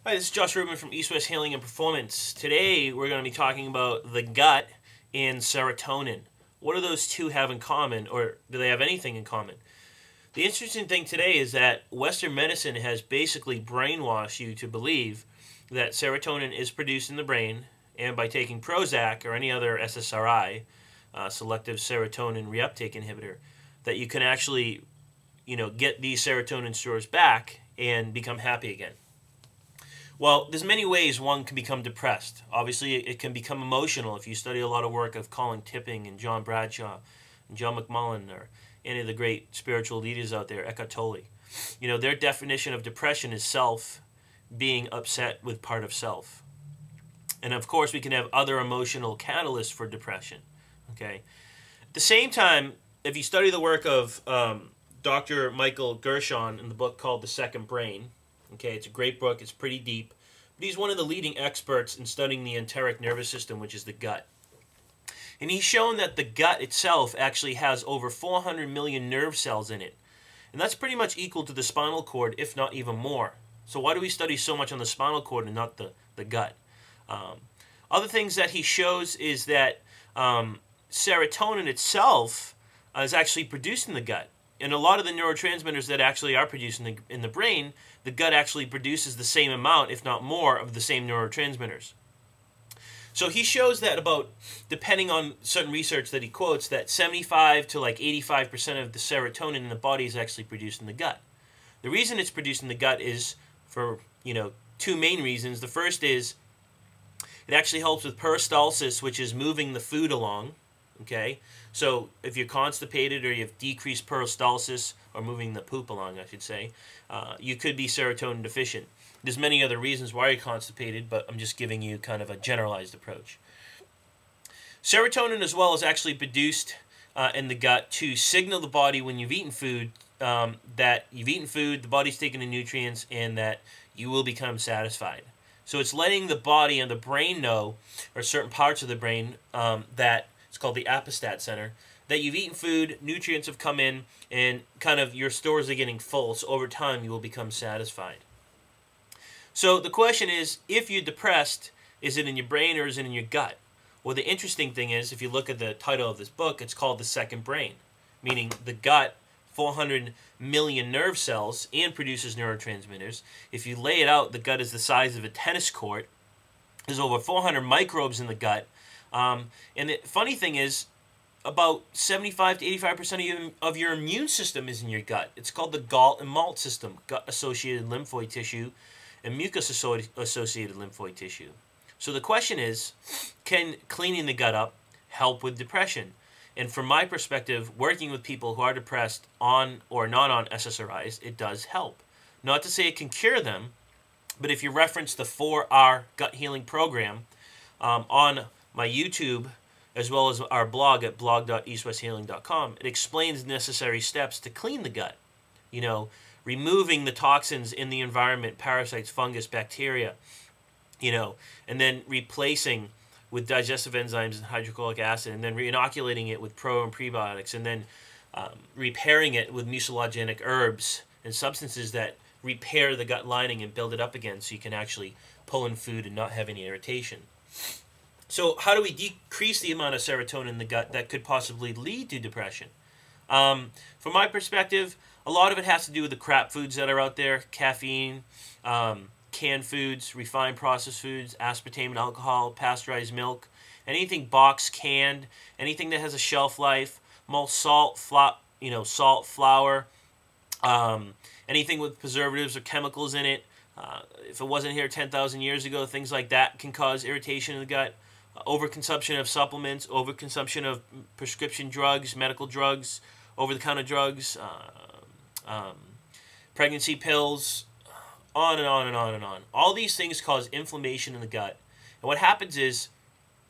Hi, this is Josh Rubin from East West Healing and Performance. Today we're going to be talking about the gut and serotonin. What do those two have in common, or do they have anything in common? The interesting thing today is that Western medicine has basically brainwashed you to believe that serotonin is produced in the brain, and by taking Prozac or any other SSRI, selective serotonin reuptake inhibitor, that you can actually, get these serotonin stores back and become happy again. Well, there's many ways one can become depressed. Obviously, it can become emotional if you study a lot of work of Colin Tipping and John Bradshaw and John McMullen or any of the great spiritual leaders out there, Eckhart Tolle. Their definition of depression is self being upset with part of self. And of course, we can have other emotional catalysts for depression. Okay. At the same time, if you study the work of Dr. Michael Gershon in the book called The Second Brain, okay, it's a great book. It's pretty deep. But he's one of the leading experts in studying the enteric nervous system, which is the gut. And he's shown that the gut itself actually has over 400 million nerve cells in it. And that's pretty much equal to the spinal cord, if not even more. So why do we study so much on the spinal cord and not the gut? Other things that he shows is that serotonin itself is actually produced in the gut. And a lot of the neurotransmitters that actually are produced in the brain, the gut actually produces the same amount, if not more, of the same neurotransmitters. So he shows that depending on certain research that he quotes, that 75 to like 85% of the serotonin in the body is actually produced in the gut. The reason it's produced in the gut is for, two main reasons. The first is it actually helps with peristalsis, which is moving the food along. Okay, so if you're constipated or you have decreased peristalsis, or moving the poop along, I should say, you could be serotonin deficient. There's many other reasons why you're constipated, but I'm just giving you kind of a generalized approach. Serotonin as well is actually produced in the gut to signal the body when you've eaten food that you've eaten food, the body's taking the nutrients, and that you will become satisfied. So it's letting the body and the brain know, or certain parts of the brain, that it's called the apostat center, that you've eaten food, nutrients have come in, and kind of your stores are getting full. So over time, you will become satisfied. So the question is, if you're depressed, is it in your brain or is it in your gut? Well, the interesting thing is, if you look at the title of this book, it's called The Second Brain, meaning the gut, 400 million nerve cells, and produces neurotransmitters. If you lay it out, the gut is the size of a tennis court. There's over 400 microbes in the gut. And the funny thing is, about 75 to 85% of your immune system is in your gut. It's called the gall and malt system, gut-associated lymphoid tissue and mucus-associated lymphoid tissue. So the question is, can cleaning the gut up help with depression? And from my perspective, working with people who are depressed on or not on SSRIs, it does help. Not to say it can cure them, but if you reference the 4R gut healing program on my YouTube, as well as our blog at blog.eastwesthealing.com, it explains necessary steps to clean the gut. Removing the toxins in the environment, parasites, fungus, bacteria, and then replacing with digestive enzymes and hydrochloric acid, and then re-inoculating it with pro and prebiotics, and then repairing it with mucilagenic herbs and substances that repair the gut lining and build it up again so you can actually pull in food and not have any irritation. So how do we decrease the amount of serotonin in the gut that could possibly lead to depression? From my perspective, a lot of it has to do with the crap foods that are out there, caffeine, canned foods, refined processed foods, aspartame and alcohol, pasteurized milk, anything boxed, canned, anything that has a shelf life, most salt, flour, anything with preservatives or chemicals in it. If it wasn't here 10,000 years ago, things like that can cause irritation in the gut. Overconsumption of supplements, overconsumption of prescription drugs, medical drugs, over-the-counter drugs, pregnancy pills, on and on and on and on. All these things cause inflammation in the gut. And what happens is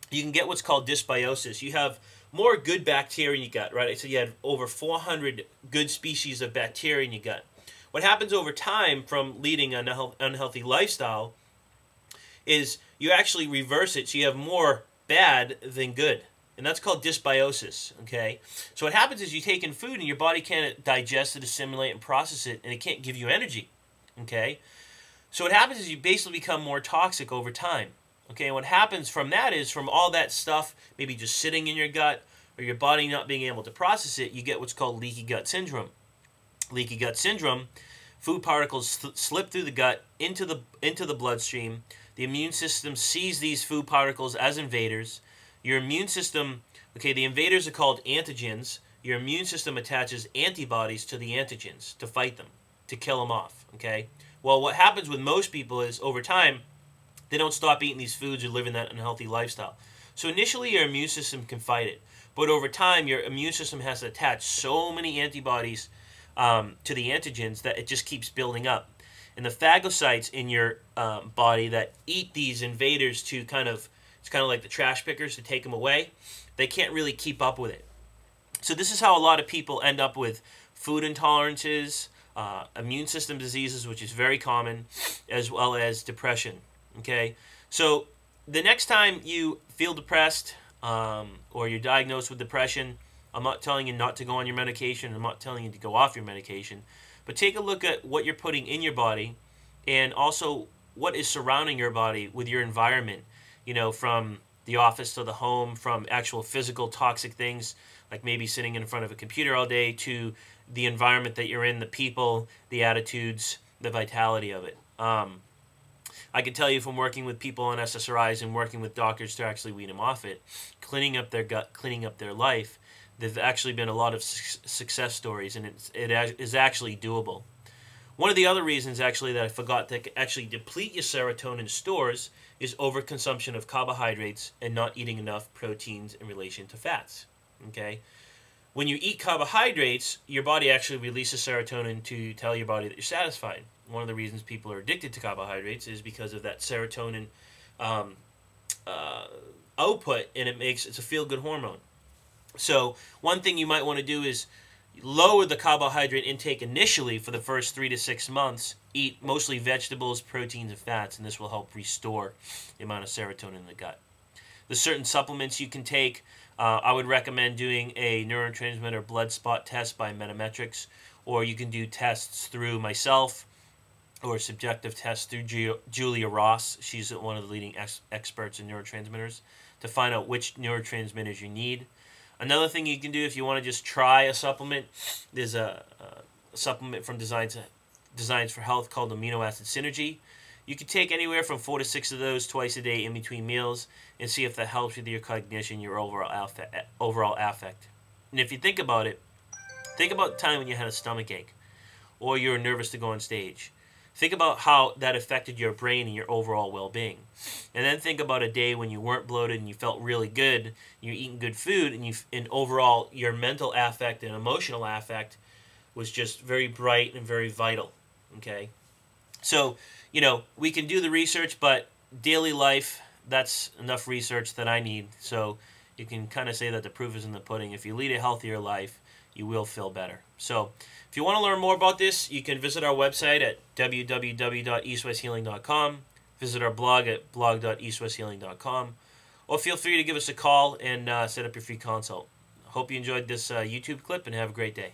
you can get what's called dysbiosis. You have more good bacteria in your gut, right? So you have over 400 good species of bacteria in your gut. What happens over time from leading an unhealthy lifestyle is you actually reverse it, so you have more bad than good. And that's called dysbiosis, okay? So what happens is you take in food and your body can't digest it, assimilate, and process it, and it can't give you energy, okay? So what happens is you basically become more toxic over time. Okay, and what happens from that is, from all that stuff maybe just sitting in your gut or your body not being able to process it, you get what's called leaky gut syndrome. Leaky gut syndrome, food particles slip through the gut into the bloodstream. The immune system sees these food particles as invaders. Your immune system, okay, the invaders are called antigens. Your immune system attaches antibodies to the antigens to fight them, to kill them off, okay? Well, what happens with most people is, over time, they don't stop eating these foods or living that unhealthy lifestyle. So initially, your immune system can fight it. But over time, your immune system has to attach so many antibodies to the antigens that it just keeps building up. And the phagocytes in your body that eat these invaders to it's kind of like the trash pickers to take them away, they can't really keep up with it. So this is how a lot of people end up with food intolerances, immune system diseases, which is very common, as well as depression. Okay, so the next time you feel depressed or you're diagnosed with depression, I'm not telling you not to go on your medication. I'm not telling you to go off your medication. But take a look at what you're putting in your body, and also what is surrounding your body with your environment. You know, from the office to the home, from actual physical toxic things, like maybe sitting in front of a computer all day, to the environment that you're in, the people, the attitudes, the vitality of it. I can tell you from working with people on SSRIs and working with doctors to actually wean them off it, cleaning up their gut, cleaning up their life, there's actually been a lot of success stories, and it is actually doable. One of the other reasons, actually, that I forgot to actually deplete your serotonin stores is overconsumption of carbohydrates and not eating enough proteins in relation to fats. Okay? When you eat carbohydrates, your body actually releases serotonin to tell your body that you're satisfied. One of the reasons people are addicted to carbohydrates is because of that serotonin output, and it's a feel-good hormone. So one thing you might want to do is lower the carbohydrate intake initially for the first 3 to 6 months. Eat mostly vegetables, proteins, and fats, and this will help restore the amount of serotonin in the gut. There's certain supplements you can take. I would recommend doing a neurotransmitter blood spot test by Metametrics, or you can do tests through myself, or subjective tests through Julia Ross. She's one of the leading experts in neurotransmitters, to find out which neurotransmitters you need. Another thing you can do if you want to just try a supplement, there's a supplement from Designs for Health called Amino Acid Synergy. You can take anywhere from 4 to 6 of those twice a day in between meals and see if that helps with your cognition, your overall affect. And if you think about it, think about the time when you had a stomach ache or you were nervous to go on stage. Think about how that affected your brain and your overall well-being. And then think about a day when you weren't bloated and you felt really good, you're eating good food, and overall your mental affect and emotional affect was just very bright and very vital. Okay? So, you know, we can do the research, but daily life, that's enough research that I need. So you can kind of say that the proof is in the pudding. If you lead a healthier life, you will feel better. So if you want to learn more about this, you can visit our website at www.eastwesthealing.com, visit our blog at blog.eastwesthealing.com, or feel free to give us a call and set up your free consult. Hope you enjoyed this YouTube clip, and have a great day.